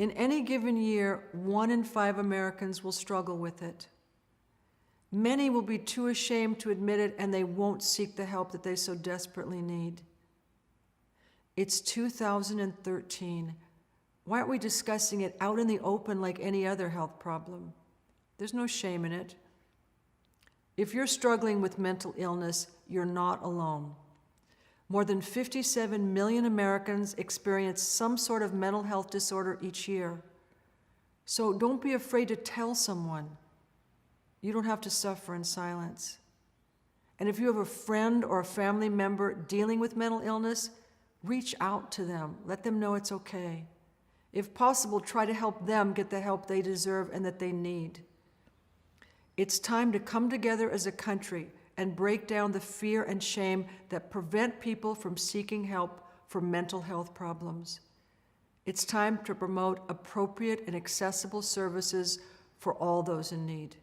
In any given year, 1 in 5 Americans will struggle with it. Many will be too ashamed to admit it, and they won't seek the help that they so desperately need. It's 2013. Why aren't we discussing it out in the open like any other health problem? There's no shame in it. If you're struggling with mental illness, you're not alone. More than 57 million Americans experience some sort of mental health disorder each year. So don't be afraid to tell someone. You don't have to suffer in silence. And if you have a friend or a family member dealing with mental illness, reach out to them. Let them know it's okay. If possible, try to help them get the help they deserve and that they need. It's time to come together as a country and break down the fear and shame that prevent people from seeking help for mental health problems. It's time to promote appropriate and accessible services for all those in need.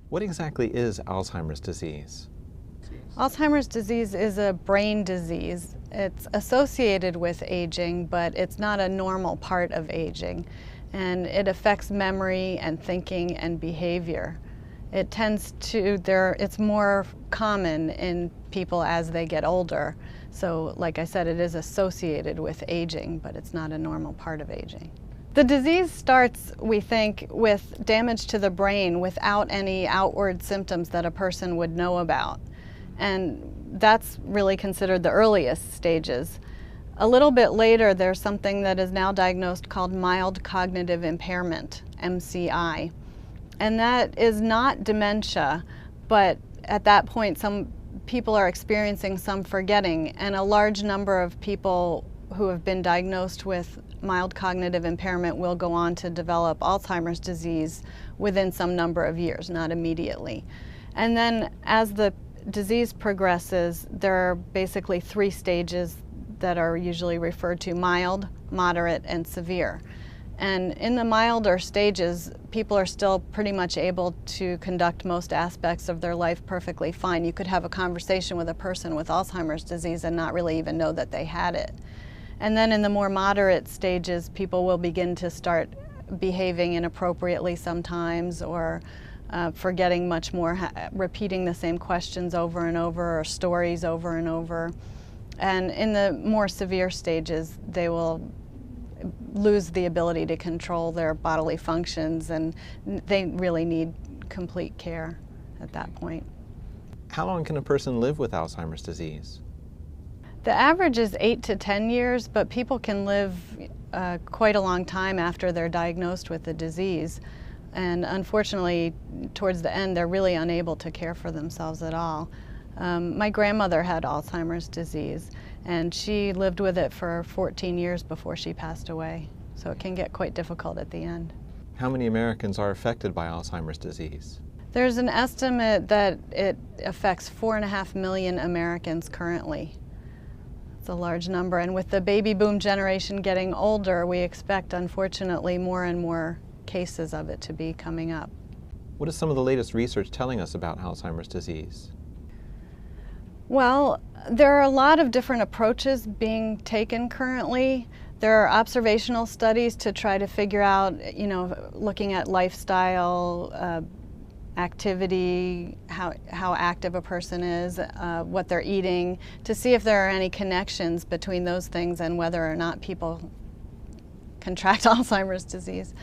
What exactly is Alzheimer's disease? Alzheimer's disease is a brain disease. It's associated with aging, but it's not a normal part of aging. And it affects memory and thinking and behavior. It's more common in people as they get older. So, like I said, it is associated with aging, but it's not a normal part of aging. The disease starts, we think, with damage to the brain without any outward symptoms that a person would know about. And that's really considered the earliest stages. A little bit later, there's something that is now diagnosed called mild cognitive impairment, MCI. And that is not dementia, but at that point, some people are experiencing some forgetting, and a large number of people who have been diagnosed with mild cognitive impairment will go on to develop Alzheimer's disease within some number of years, not immediately. And then as the disease progresses, there are basically 3 stages that are usually referred to: mild, moderate, and severe. And in the milder stages, people are still pretty much able to conduct most aspects of their life perfectly fine. You could have a conversation with a person with Alzheimer's disease and not really even know that they had it. And then in the more moderate stages, people will begin to start behaving inappropriately sometimes, or forgetting much more, repeating the same questions over and over, or stories over and over. And in the more severe stages, they will lose the ability to control their bodily functions, and they really need complete care at that point. How long can a person live with Alzheimer's disease? The average is 8 to 10 years, but people can live quite a long time after they're diagnosed with the disease. And unfortunately, towards the end, they're really unable to care for themselves at all. My grandmother had Alzheimer's disease, and she lived with it for 14 years before she passed away. So it can get quite difficult at the end. How many Americans are affected by Alzheimer's disease? There's an estimate that it affects 4.5 million Americans currently. It's a large number, and with the baby boom generation getting older, we expect, unfortunately, more and more cases of it to be coming up. What is some of the latest research telling us about Alzheimer's disease? Well, there are a lot of different approaches being taken currently. There are observational studies to try to figure out, looking at lifestyle, activity, how active a person is, what they're eating, to see if there are any connections between those things and whether or not people contract Alzheimer's disease.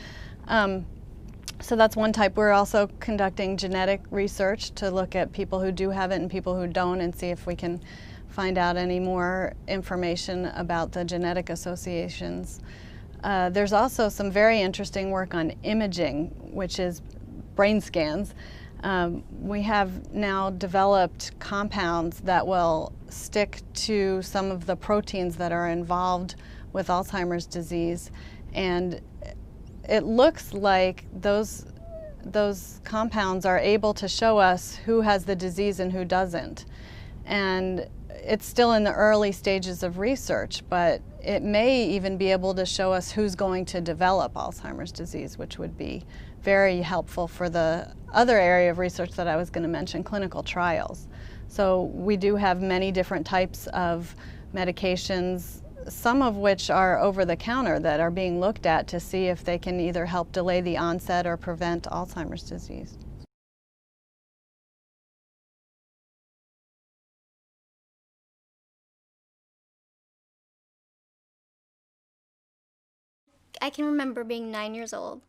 So that's one type. We're also conducting genetic research to look at people who do have it and people who don't, and see if we can find out any more information about the genetic associations. There's also some very interesting work on imaging, which is brain scans, We have now developed compounds that will stick to some of the proteins that are involved with Alzheimer's disease, and it looks like those compounds are able to show us who has the disease and who doesn't. And it's still in the early stages of research, but it may even be able to show us who's going to develop Alzheimer's disease, which would be very helpful for the other area of research that I was going to mention, clinical trials. So we do have many different types of medications, some of which are over the counter, that are being looked at to see if they can either help delay the onset or prevent Alzheimer's disease. I can remember being 9 years old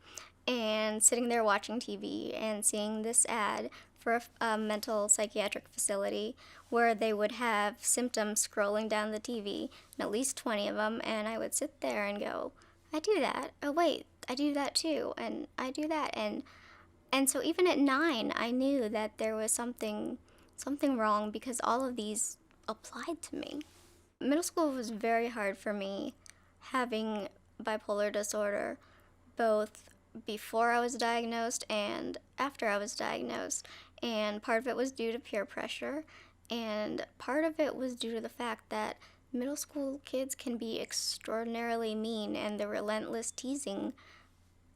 and sitting there watching TV and seeing this ad for a mental psychiatric facility where they would have symptoms scrolling down the TV, and at least 20 of them, and I would sit there and go, I do that. Oh wait, I do that too, and I do that. And so even at 9, I knew that there was something wrong because all of these applied to me. Middle school was very hard for me, having bipolar disorder, both before I was diagnosed and after I was diagnosed. And part of it was due to peer pressure, and part of it was due to the fact that middle school kids can be extraordinarily mean, and the relentless teasing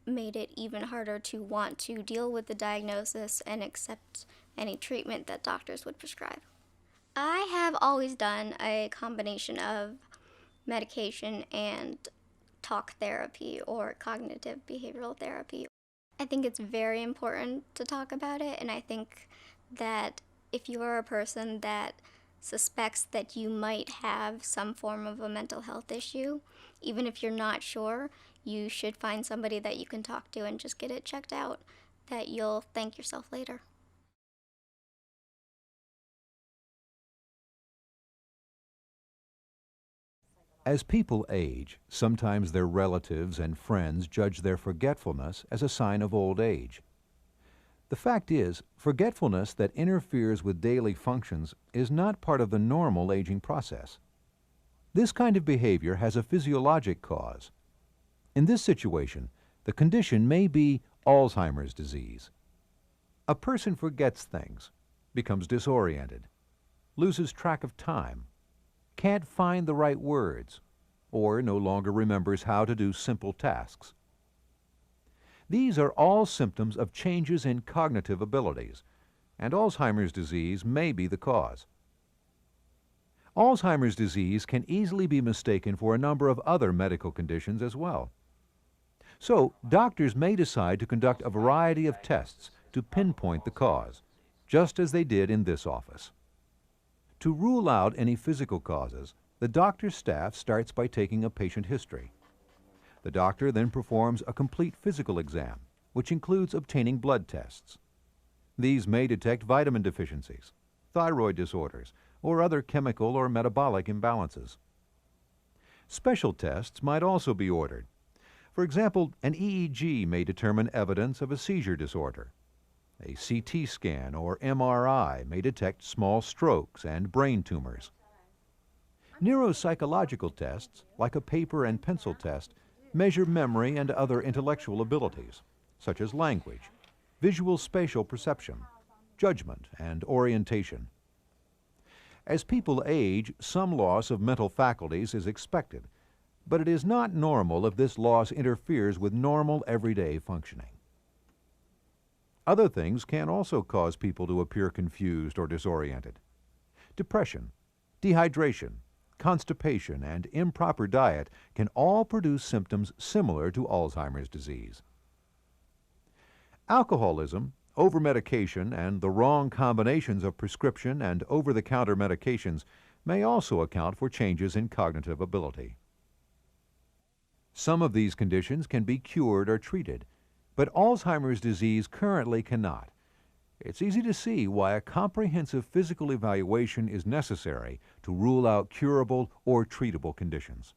made it even harder to want to deal with the diagnosis and accept any treatment that doctors would prescribe. I have always done a combination of medication and talk therapy or cognitive behavioral therapy. I think it's very important to talk about it, and I think that if you are a person that suspects that you might have some form of a mental health issue, even if you're not sure, you should find somebody that you can talk to and just get it checked out, that you'll thank yourself later. As people age, sometimes their relatives and friends judge their forgetfulness as a sign of old age. The fact is, forgetfulness that interferes with daily functions is not part of the normal aging process. This kind of behavior has a physiologic cause. In this situation, the condition may be Alzheimer's disease. A person forgets things, becomes disoriented, loses track of time, can't find the right words, or no longer remembers how to do simple tasks. These are all symptoms of changes in cognitive abilities, and Alzheimer's disease may be the cause. Alzheimer's disease can easily be mistaken for a number of other medical conditions as well. So, doctors may decide to conduct a variety of tests to pinpoint the cause, just as they did in this office. To rule out any physical causes, the doctor's staff starts by taking a patient history. The doctor then performs a complete physical exam, which includes obtaining blood tests. These may detect vitamin deficiencies, thyroid disorders, or other chemical or metabolic imbalances. Special tests might also be ordered. For example, an EEG may determine evidence of a seizure disorder. A CT scan or MRI may detect small strokes and brain tumors. Neuropsychological tests, like a paper and pencil test, measure memory and other intellectual abilities, such as language, visual spatial perception, judgment, and orientation. As people age, some loss of mental faculties is expected, but it is not normal if this loss interferes with normal everyday functioning. Other things can also cause people to appear confused or disoriented. Depression, dehydration, constipation, and improper diet can all produce symptoms similar to Alzheimer's disease. Alcoholism, overmedication, and the wrong combinations of prescription and over-the-counter medications may also account for changes in cognitive ability. Some of these conditions can be cured or treated, but Alzheimer's disease currently cannot. It's easy to see why a comprehensive physical evaluation is necessary to rule out curable or treatable conditions.